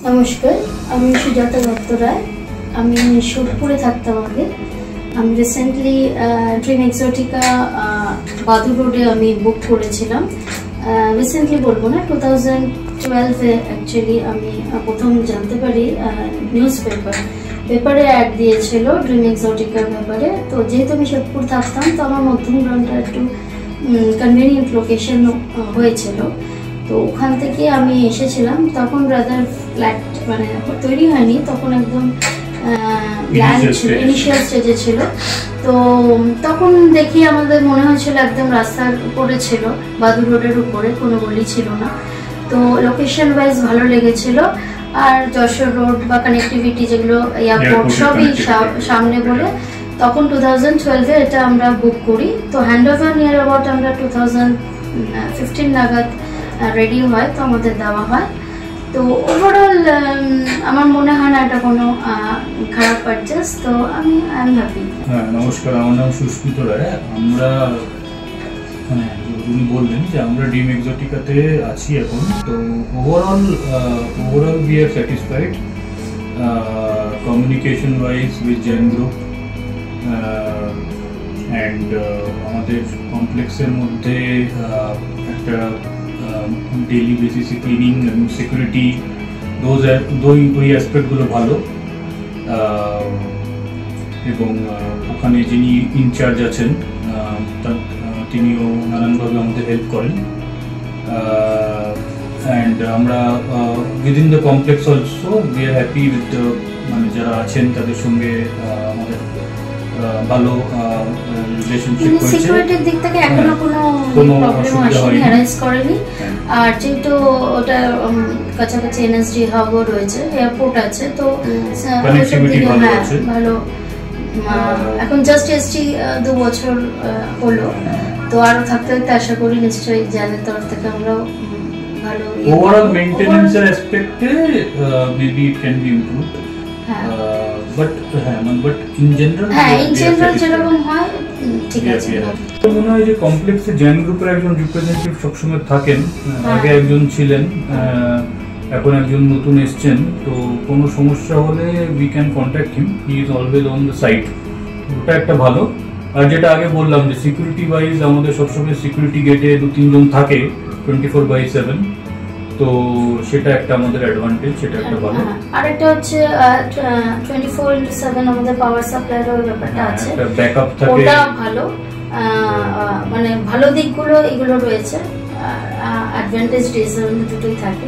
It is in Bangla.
নমস্কার, আমি সুজাতা দত্ত রায়। আমি সোদপুরে থাকতাম আগে। আমি রিসেন্টলি ড্রিম এক্সোটিকা বাদুর রোডে আমি বুক করেছিলাম। রিসেন্টলি বলবো না, 2012-এ অ্যাকচুয়ালি আমি প্রথম জানতে পারি নিউজ পেপারে অ্যাড দিয়েছিল ড্রিম এক্সোটিকার ব্যাপারে। তো যেহেতু আমি সোদপুর থাকতাম, তো আমার মধ্যমগ্রামটা একটু কনভেনিয়েন্ট লোকেশন হয়েছিল। তো ওখান থেকে আমি এসেছিলাম। তখন ব্রাদার ফ্ল্যাট মানে তৈরি হয়নি, তখন একদম ইনিশিয়াল স্টেজে ছিল। তো তখন দেখি আমাদের মনে হয়েছিল একদম রাস্তার উপরে ছিল, বাদুর রোডের উপরে, কোনো গলি ছিল না। তো লোকেশন ওয়াইজ ভালো লেগেছিল। আর যশোর রোড বা কানেক্টিভিটি যেগুলো এয়ারপোর্ট সবই সামনে বলে তখন 2012-এ এটা আমরা বুক করি। তো হ্যান্ড ওভার নিয়ার অ্যাবাউট আমরা 2015 নাগাদ রেডি হয়, তো আমাদের দেওয়া হয়। তো ওভারঅল আমার মনে হয় না এটা কোনো খারাপ পারচেস। তো আমি হ্যাপি। হ্যাঁ, নমস্কার, আমার নাম সুস্মিত রায়। আমরা উনি বললেন যে আমরা ড্রিম এক্সোটিকাতে আছি এখন। তো overall we are satisfied communication wise with Zen group and আমাদের কমপ্লেক্সের মধ্যে একটা ডেইলি বেসিসে ক্লিনিং এবং সিকিউরিটি ওই অ্যাসপেক্টগুলো ভালো। এবং ওখানে যিনি ইনচার্জ আছেন তিনিও নানানভাবে আমাদের হেল্প করেন। অ্যান্ড আমরা within the complex also we are happy with মানে যারা আছেন তাদের সঙ্গে আমাদের ভালো রিলেশনশিপ হয়েছে। সিকিউরিটির দিক থেকে এখনো কোনো প্রবলেম আসেনি, অ্যারেঞ্জ করেনি। আর যেহেতু ওটা কাছাকাছি এনএসডি হাবও রয়েছে, এয়ারপোর্ট আছে, তো ভালো। এখন জাস্ট এসছি 2 বছর হলো, তো আরো থাকতে থাকতে আশা করি নিশ্চয়ই জানের তরফ থেকে আমরাও ভালো। ওভারঅল মেইনটেনেন্সের অ্যাসপেক্টে maybe it can be improved, but in general যেরকম হয় ঠিক আছে। মনে হয় যে কমপ্লেক্সে জেন গ্রুপের একজন রিপ্রেজেন্টেটিভ সবসময় থাকেন। আগে একজন ছিলেন, এখন একজন নতুন এসছেন। তো কোনো সমস্যা হলে we can contact him, he is always on the site. ওটা একটা ভালো। আর যেটা আগে বললাম যে সিকিউরিটি ওয়াইজ আমাদের সবসময় সিকিউরিটি গেটে 2-3 জন থাকে 24/7। তো সেটা একটা আমাদের অ্যাডভান্টেজ, সেটা একটা ভালো। আর একটা হচ্ছে 24/7 আমাদের পাওয়ার সাপ্লাইয়ের ব্যাপারটা আছে, একটা ব্যাকআপ থাকে, ওটা ভালো। মানে ভালো দিকগুলো এগুলো রয়েছে, অ্যাডভান্টেজ ডিসঅ্যাডভান্টেজ দুটোই থাকে।